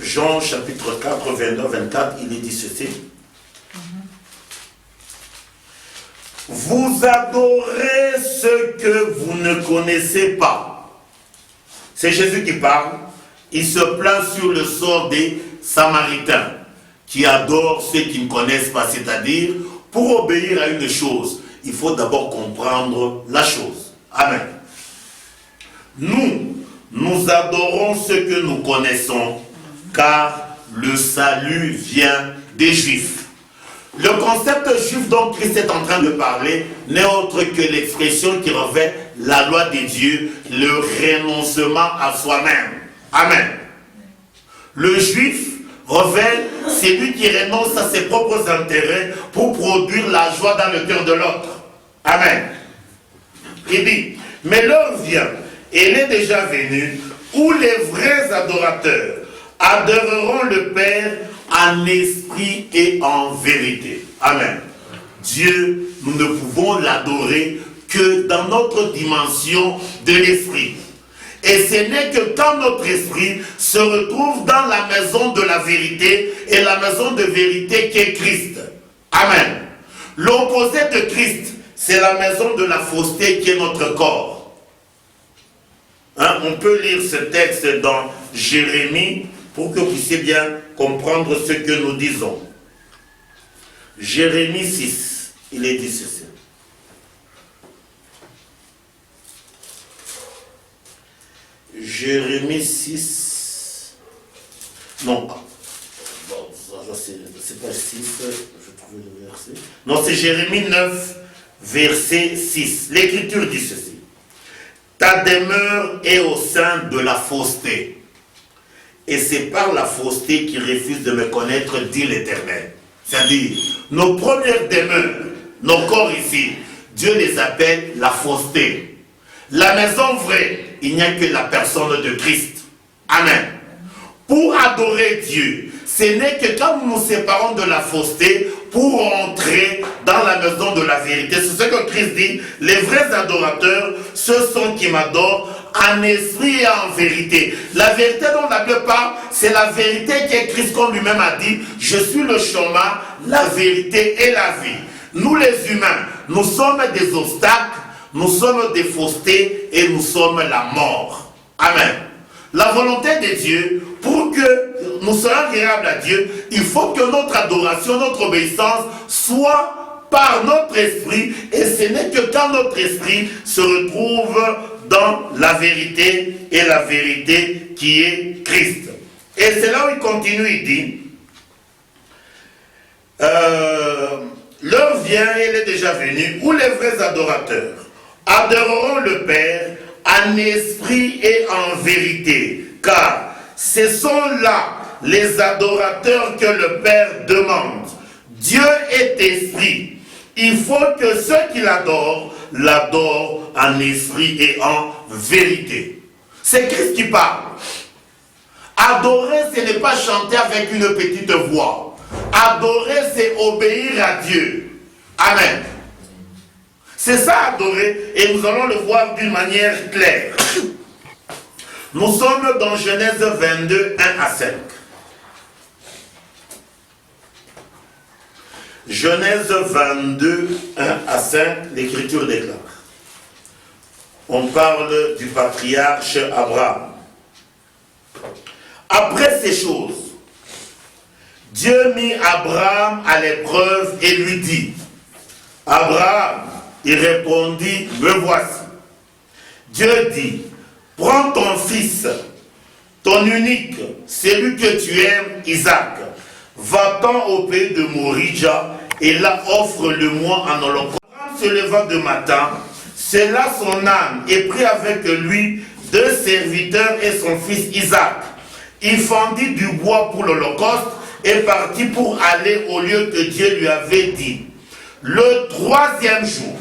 Jean chapitre 4, 22 à 24, il est dit ceci. Vous adorez ce que vous ne connaissez pas. C'est Jésus qui parle. Il se plaint sur le sort des Samaritains qui adorent ceux qui ne connaissent pas. C'est-à-dire, pour obéir à une chose, il faut d'abord comprendre la chose. Amen. Nous adorons ce que nous connaissons, car le salut vient des Juifs. Le concept juif dont Christ est en train de parler n'est autre que l'expression qui revêt la loi de Dieu, le renoncement à soi-même. Amen. Le juif revêt, c'est lui qui renonce à ses propres intérêts pour produire la joie dans le cœur de l'autre. Amen. Il dit, mais l'heure vient, et elle est déjà venue, où les vrais adorateurs adoreront le Père en esprit et en vérité. Amen. Dieu, nous ne pouvons l'adorer que dans notre dimension de l'esprit. Et ce n'est que quand notre esprit se retrouve dans la maison de la vérité et la maison de vérité qui est Christ. Amen. L'opposé de Christ, c'est la maison de la fausseté qui est notre corps. Hein? On peut lire ce texte dans Jérémie pour que vous puissiez bien comprendre ce que nous disons. Jérémie 6, il est dit ceci. Jérémie 6, non, c'est pas 6, je trouve le verset. Non, c'est Jérémie 9, verset 6. L'Écriture dit ceci. Ta demeure est au sein de la fausseté. Et c'est par la fausseté qu'ils refusent de me connaître, dit l'Éternel. C'est-à-dire, nos premières demeures, nos corps ici, Dieu les appelle la fausseté. La maison vraie, il n'y a que la personne de Christ. Amen. Pour adorer Dieu, ce n'est que quand nous nous séparons de la fausseté pour entrer dans la maison de la vérité. C'est ce que Christ dit. Les vrais adorateurs, ce sont qui m'adorent en esprit et en vérité. La vérité dont la Bible parle, c'est la vérité qui est Christ, comme lui-même a dit. Je suis le chemin, la vérité et la vie. Nous les humains, nous sommes des obstacles, nous sommes des faussetés et nous sommes la mort. Amen. La volonté de Dieu, pour que nous soyons agréables à Dieu, il faut que notre adoration, notre obéissance soit par notre esprit, et ce n'est que quand notre esprit se retrouve dans la vérité, et la vérité qui est Christ. Et c'est là où il continue, il dit, l'heure vient, elle est déjà venue, où les vrais adorateurs adoreront le Père en esprit et en vérité, car ce sont là les adorateurs que le Père demande. Dieu est esprit. Il faut que ceux qui l'adorent, l'adorent en esprit et en vérité. C'est Christ qui parle. Adorer, ce n'est pas chanter avec une petite voix. Adorer, c'est obéir à Dieu. Amen. C'est ça, adorer, et nous allons le voir d'une manière claire. Nous sommes dans Genèse 22, 1 à 5. Genèse 22, 1 à 5, l'Écriture déclare. On parle du patriarche Abraham. Après ces choses, Dieu mit Abraham à l'épreuve et lui dit, Abraham, il répondit, me voici. Dieu dit, prends ton fils, ton unique, celui que tu aimes, Isaac, va-t'en au pays de Morija, et là offre-le-moi en holocauste. Abraham se leva de matin, sella son âne, et prit avec lui 2 serviteurs et son fils Isaac. Il fendit du bois pour l'holocauste, et partit pour aller au lieu que Dieu lui avait dit. Le 3e jour,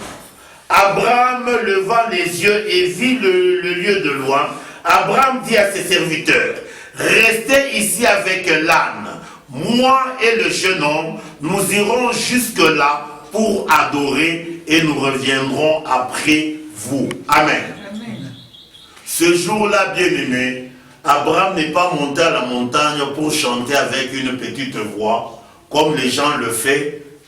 Abraham leva les yeux et vit le lieu de loin. Abraham dit à ses serviteurs, restez ici avec l'âne. Moi et le jeune homme, nous irons jusque-là pour adorer et nous reviendrons après vous. Amen. Amen. Ce jour-là, bien-aimé, Abraham n'est pas monté à la montagne pour chanter avec une petite voix, comme les gens le font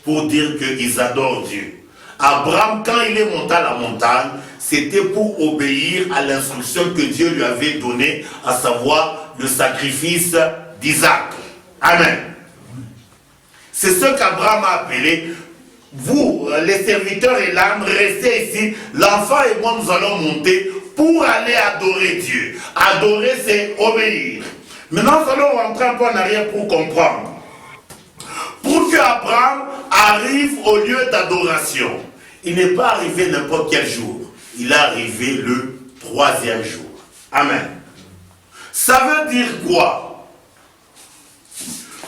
pour dire qu'ils adorent Dieu. Abraham, quand il est monté à la montagne, c'était pour obéir à l'instruction que Dieu lui avait donnée, à savoir le sacrifice d'Isaac. Amen. C'est ce qu'Abraham a appelé, vous, les serviteurs et l'âme, restez ici, l'enfant et moi, nous allons monter pour aller adorer Dieu. Adorer, c'est obéir. Maintenant, nous allons rentrer un peu en arrière pour comprendre. Pour que Abraham arrive au lieu d'adoration, il n'est pas arrivé n'importe quel jour. Il est arrivé le 3e jour. Amen. Ça veut dire quoi?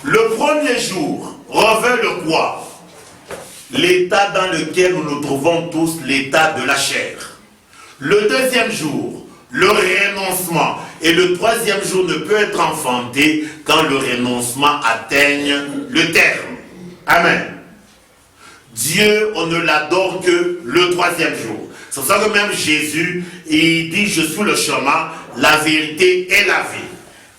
Le premier jour revêt le quoi? L'état dans lequel nous nous trouvons tous, l'état de la chair. Le 2e jour, le renoncement. Et le 3e jour ne peut être enfanté quand le renoncement atteigne le terme. Amen. Dieu, on ne l'adore que le 3e jour. C'est pour ça que même Jésus, il dit, je suis le chemin, la vérité et la vie.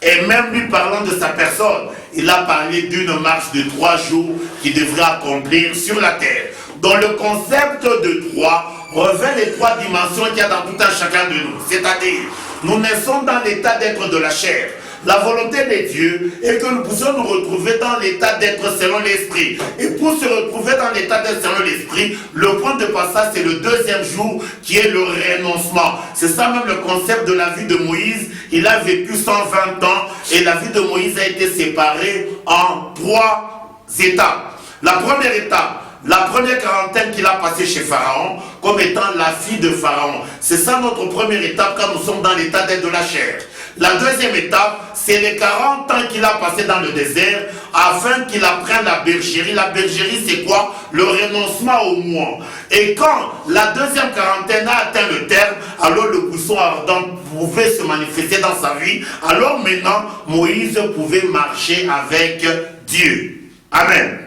Et même lui parlant de sa personne, il a parlé d'une marche de 3 jours qu'il devrait accomplir sur la terre. Dans le concept de 3, revêt les 3 dimensions qu'il y a dans tout un chacun de nous. C'est-à-dire, nous naissons dans l'état d'être de la chair. La volonté de Dieu est que nous puissions nous retrouver dans l'état d'être selon l'esprit. Et pour se retrouver dans l'état d'être selon l'esprit, le point de passage, c'est le 2e jour qui est le renoncement. C'est ça même le concept de la vie de Moïse. Il a vécu 120 ans et la vie de Moïse a été séparée en 3 étapes. La première étape, la première quarantaine qu'il a passée chez Pharaon, comme étant la fille de Pharaon. C'est ça notre première étape quand nous sommes dans l'état d'être de la chair. La 2e étape, c'est les 40 ans qu'il a passé dans le désert afin qu'il apprenne la bergerie. La bergerie, c'est quoi? Le renoncement au moi. Et quand la 2e quarantaine a atteint le terme, alors le buisson ardent pouvait se manifester dans sa vie. Alors maintenant, Moïse pouvait marcher avec Dieu. Amen.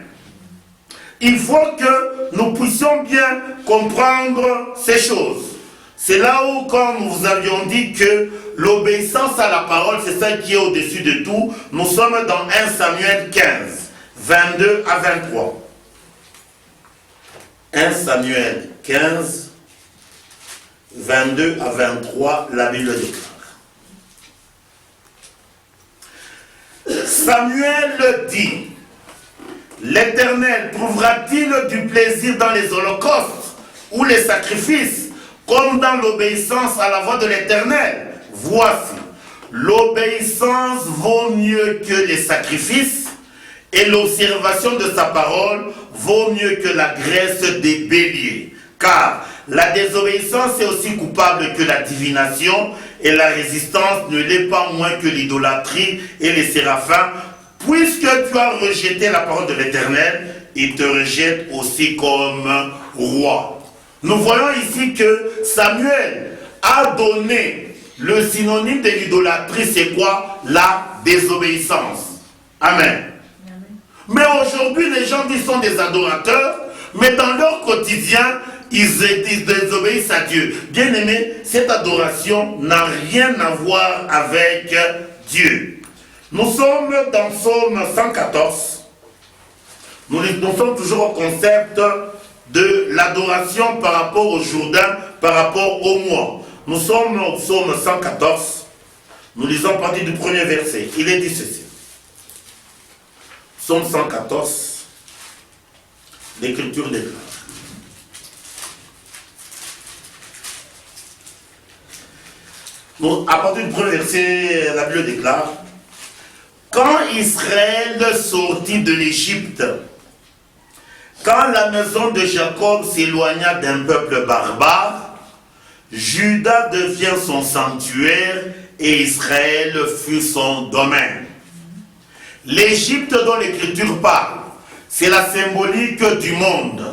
Il faut que nous puissions bien comprendre ces choses. C'est là où, comme nous vous avions dit que l'obéissance à la parole, c'est ça qui est au-dessus de tout. Nous sommes dans 1 Samuel 15, 22 à 23. 1 Samuel 15, 22 à 23, la Bible déclare. Samuel dit, l'Éternel trouvera-t-il du plaisir dans les holocaustes ou les sacrifices, comme dans l'obéissance à la voix de l'Éternel? Voici, l'obéissance vaut mieux que les sacrifices, et l'observation de sa parole vaut mieux que la graisse des béliers. Car la désobéissance est aussi coupable que la divination, et la résistance ne l'est pas moins que l'idolâtrie et les séraphins. Puisque tu as rejeté la parole de l'Éternel, il te rejette aussi comme roi. Nous voyons ici que Samuel a donné le synonyme de l'idolâtrie, c'est quoi? La désobéissance. Amen. Amen. Mais aujourd'hui, les gens disent sont des adorateurs, mais dans leur quotidien, ils désobéissent à Dieu. Bien aimé, cette adoration n'a rien à voir avec Dieu. Nous sommes dans Psaume 114. Nous sommes toujours au concept de l'adoration par rapport au Jourdain, par rapport au mois. Nous sommes au Psaume 114. Nous lisons à partir du premier verset. Il est dit ceci. Psaume 114. L'Écriture déclare. Donc, à partir du premier verset, la Bible déclare, quand Israël sortit de l'Égypte, quand la maison de Jacob s'éloigna d'un peuple barbare, Juda devient son sanctuaire et Israël fut son domaine. L'Égypte dont l'Écriture parle, c'est la symbolique du monde.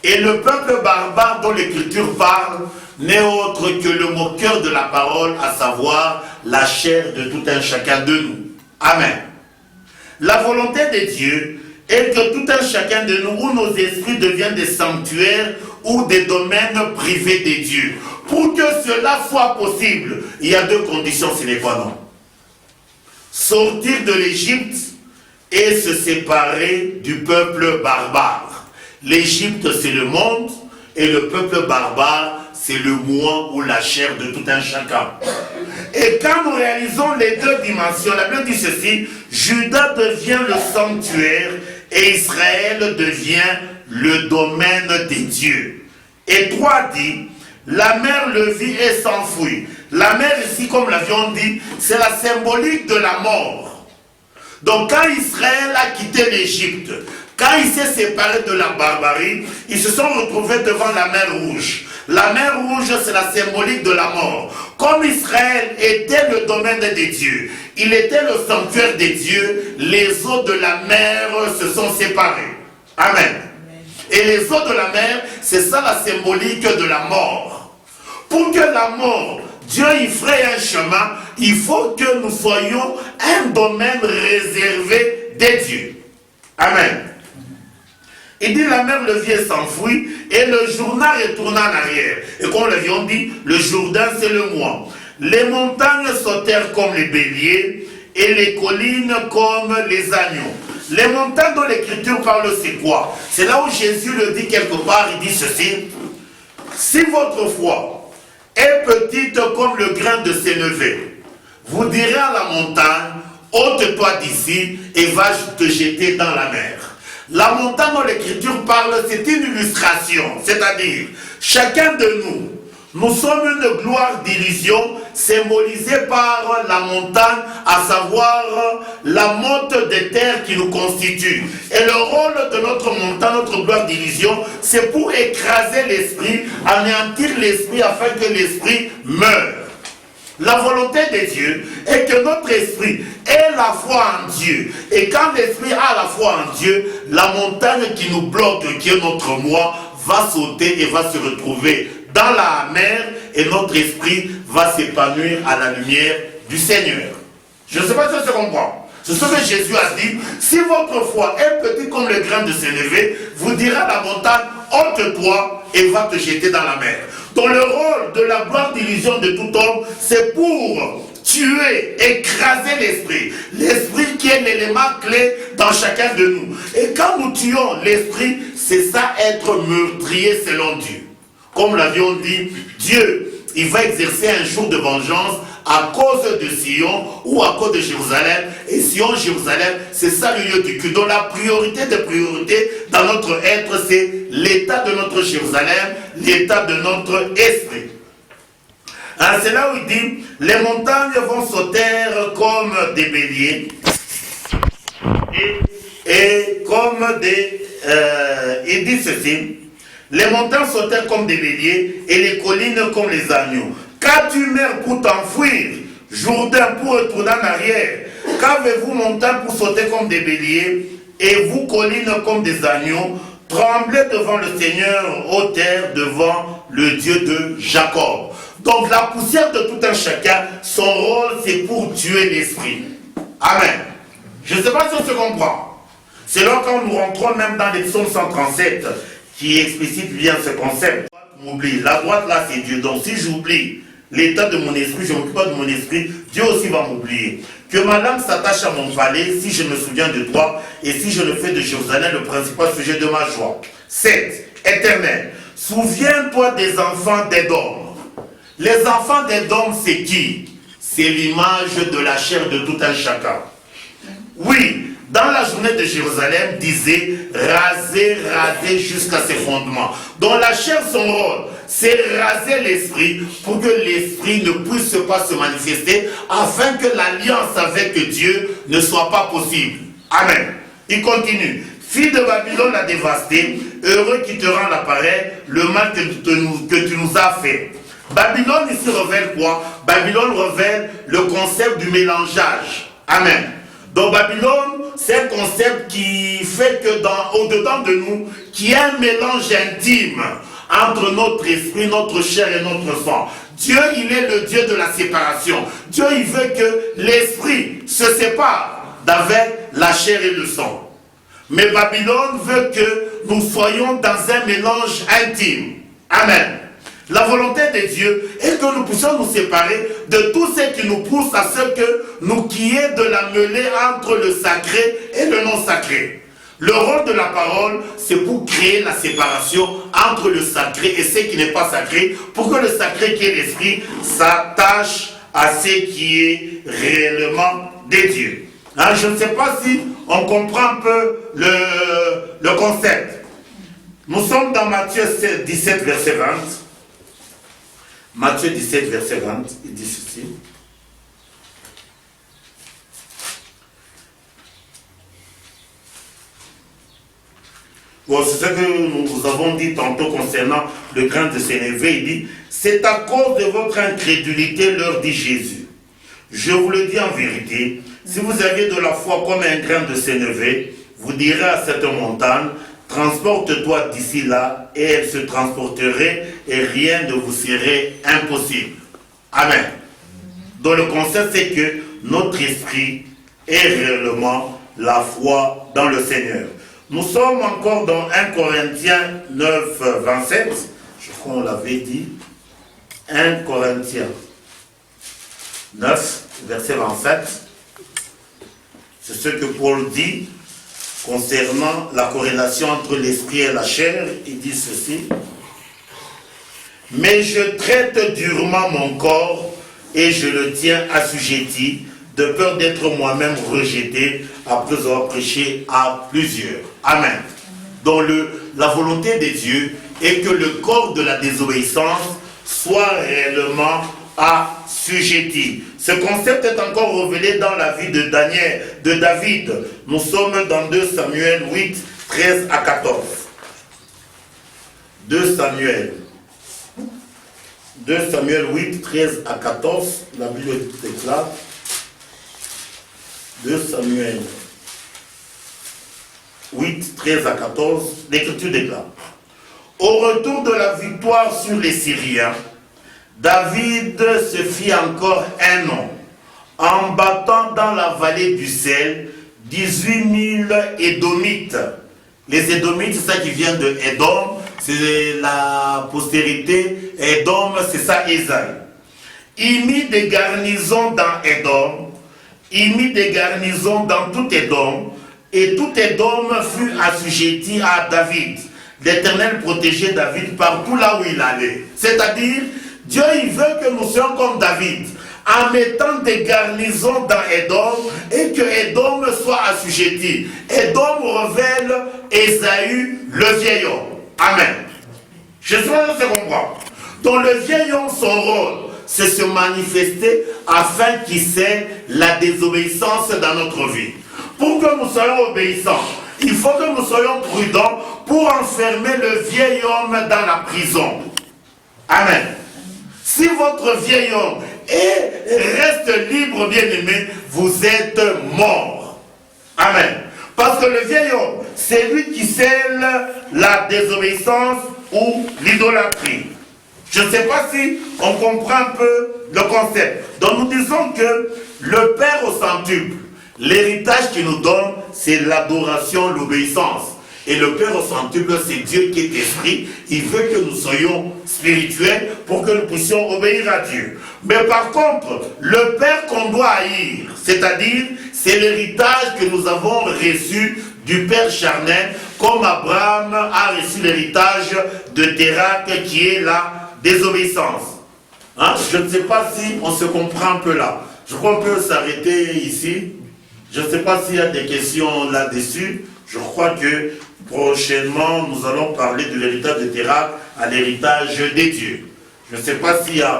Et le peuple barbare dont l'Écriture parle n'est autre que le moqueur de la parole, à savoir la chair de tout un chacun de nous. Amen. La volonté de Dieu est que tout un chacun de nous, où nos esprits deviennent des sanctuaires ou des domaines privés de Dieu. Pour que cela soit possible, il y a deux conditions sine qua non. Sortir de l'Égypte et se séparer du peuple barbare. L'Égypte, c'est le monde, et le peuple barbare, c'est le moi ou la chair de tout un chacun. Et quand nous réalisons les deux dimensions, la Bible dit ceci, Juda devient le sanctuaire et Israël devient le domaine des dieux. Et 3 dit, la mer le vit et s'enfuit. La mer ici, comme l'avions dit, c'est la symbolique de la mort. Donc quand Israël a quitté l'Égypte, quand il s'est séparé de la barbarie, ils se sont retrouvés devant la mer Rouge. La mer Rouge, c'est la symbolique de la mort. Comme Israël était le domaine des dieux, il était le sanctuaire des dieux, les eaux de la mer se sont séparées. Amen. Et les eaux de la mer, c'est ça la symbolique de la mort. Pour que la mort, Dieu y ferait un chemin, il faut que nous soyons un domaine réservé des dieux. Amen. Il dit la mer le vit et s'enfuit, et le Jourdain retourna en arrière. Et comme l'avions dit, le Jourdain c'est le moi. Les montagnes sautèrent comme les béliers, et les collines comme les agneaux. Les montagnes dont l'Écriture parle, c'est quoi? C'est là où Jésus le dit quelque part, il dit ceci. Si votre foi est petite comme le grain de sénévé, vous direz à la montagne, ôte-toi d'ici et va te jeter dans la mer. La montagne dont l'Écriture parle, c'est une illustration, c'est-à-dire, chacun de nous, nous sommes une gloire d'illusion symbolisée par la montagne, à savoir la motte des terres qui nous constitue. Et le rôle de notre montagne, notre gloire d'illusion, c'est pour écraser l'esprit, anéantir l'esprit afin que l'esprit meure. La volonté de Dieu est que notre esprit ait la foi en Dieu. Et quand l'esprit a la foi en Dieu, la montagne qui nous bloque, qui est notre moi, va sauter et va se retrouver dans la mer et notre esprit va s'épanouir à la lumière du Seigneur. Je ne sais pas si ça se comprend. C'est ce que Jésus a dit. Si votre foi est petite comme le grain de sénévé, vous direz à la montagne, ôte-toi et va te jeter dans la mer. Donc le rôle de la gloire d'illusion de tout homme, c'est pour tuer, écraser l'esprit. L'esprit qui est l'élément clé dans chacun de nous. Et quand nous tuons l'esprit, c'est ça être meurtrier selon Dieu. Comme l'avions dit, Dieu, il va exercer un jour de vengeance à cause de Sion ou à cause de Jérusalem. Et Sion, Jérusalem, c'est ça le lieu du culte. Donc la priorité des priorités dans notre être, c'est l'état de notre Jérusalem, l'état de notre esprit. Alors c'est là où il dit, les montagnes vont sauter comme des béliers et comme des... il dit ceci, les montagnes sautèrent comme des béliers et les collines comme les agneaux. Qu'as-tu mer pour t'enfuir, Jourdain pour retourner en arrière? Qu'avez-vous montagne pour sauter comme des béliers et vous collines comme des agneaux? Tremblez devant le Seigneur, ô terre, devant le Dieu de Jacob. Donc la poussière de tout un chacun, son rôle c'est pour tuer l'esprit. Amen. Je ne sais pas si on se comprend. C'est là quand nous rentrons même dans les psaumes 137 qui explicite bien ce concept. La droite là c'est Dieu. Donc si j'oublie l'état de mon esprit, je ne m'occupe pas de mon esprit, Dieu aussi va m'oublier. Que ma langue s'attache à mon palais si je me souviens de toi et si je le fais de Jérusalem le principal sujet de ma joie. 7. Éternel, souviens-toi des enfants d'Édom. Les enfants d'Édom, c'est qui? C'est l'image de la chair de tout un chacun. Oui, dans la journée de Jérusalem, disait raser, raser jusqu'à ses fondements. Donc la chair, son rôle, c'est raser l'esprit pour que l'esprit ne puisse pas se manifester, afin que l'alliance avec Dieu ne soit pas possible. Amen. Il continue. Fille de Babylone l'a dévasté, heureux qui te rend l'appareil, le mal que tu nous as fait. Babylone ici révèle quoi? Babylone révèle le concept du mélangeage. Amen. Donc Babylone, c'est un concept qui fait que au-dedans de nous, qu'il y a un mélange intime entre notre esprit, notre chair et notre sang. Dieu, il est le Dieu de la séparation. Dieu, il veut que l'esprit se sépare d'avec la chair et le sang. Mais Babylone veut que nous soyons dans un mélange intime. Amen. La volonté de Dieu est que nous puissions nous séparer de tout ce qui nous pousse à ce que nous qu'il y ait de la mêlée entre le sacré et le non sacré. Le rôle de la parole, c'est pour créer la séparation entre le sacré et ce qui n'est pas sacré, pour que le sacré qui est l'esprit s'attache à ce qui est réellement de Dieu. Hein, je ne sais pas si on comprend un peu le concept. Nous sommes dans Matthieu 17, verset 20. Matthieu 17, verset 20, il dit ceci. Bon, c'est ce que nous avons dit tantôt concernant le grain de sénévé. Il dit, c'est à cause de votre incrédulité, leur dit Jésus. Je vous le dis en vérité, si vous aviez de la foi comme un grain de sénévé, vous direz à cette montagne, transporte-toi d'ici là, et elle se transporterait, et rien ne vous serait impossible. Amen. Donc le concept, c'est que notre esprit est réellement la foi dans le Seigneur. Nous sommes encore dans 1 Corinthiens 9, 27. Je crois qu'on l'avait dit. 1 Corinthiens 9, verset 27. C'est ce que Paul dit concernant la corrélation entre l'esprit et la chair. Il dit ceci. Mais je traite durement mon corps et je le tiens assujetti, de peur d'être moi-même rejeté après avoir prêché à plusieurs. Amen. Donc la volonté de Dieu est que le corps de la désobéissance soit réellement assujetti. Ce concept est encore révélé dans la vie de David. Nous sommes dans 2 Samuel 8, 13 à 14. 2 Samuel 8, 13 à 14. La Bible déclare. 2 Samuel 8, 13 à 14, l'Écriture déclare. Au retour de la victoire sur les Syriens, David se fit encore un nom, en battant dans la vallée du Sel 18 000 Édomites. Les Édomites, c'est ça qui vient de Édom, c'est la postérité. Édom, c'est ça, Ésaïe. Il mit des garnisons dans Édom, il mit des garnisons dans tout Édom, et tout Édom fut assujetti à David. L'Éternel protégeait David partout là où il allait. C'est-à-dire, Dieu il veut que nous soyons comme David, en mettant des garnisons dans Édom, et que Édom soit assujetti. Édom révèle Ésaü, le vieil homme. Amen. Je suis en train de comprendre. Donc le vieil homme, son rôle, c'est se manifester afin qu'il cesse la désobéissance dans notre vie. Pour que nous soyons obéissants, il faut que nous soyons prudents pour enfermer le vieil homme dans la prison. Amen. Si votre vieil homme reste libre, bien-aimé, vous êtes mort. Amen. Parce que le vieil homme, c'est lui qui scelle la désobéissance ou l'idolâtrie. Je ne sais pas si on comprend un peu le concept. Donc nous disons que le Père au centuple, l'héritage qu'il nous donne, c'est l'adoration, l'obéissance. Et le Père au centuple, c'est Dieu qui est esprit. Il veut que nous soyons spirituels pour que nous puissions obéir à Dieu. Mais par contre, le Père qu'on doit haïr, c'est-à-dire, c'est l'héritage que nous avons reçu du Père charnel, comme Abraham a reçu l'héritage de Térak, qui est la désobéissance. Hein? Je ne sais pas si on se comprend un peu là. Je crois qu'on peut s'arrêter ici. Je ne sais pas s'il y a des questions là-dessus. Je crois que prochainement, nous allons parler de l'héritage de Térakh à l'héritage des dieux. Je ne sais pas s'il y a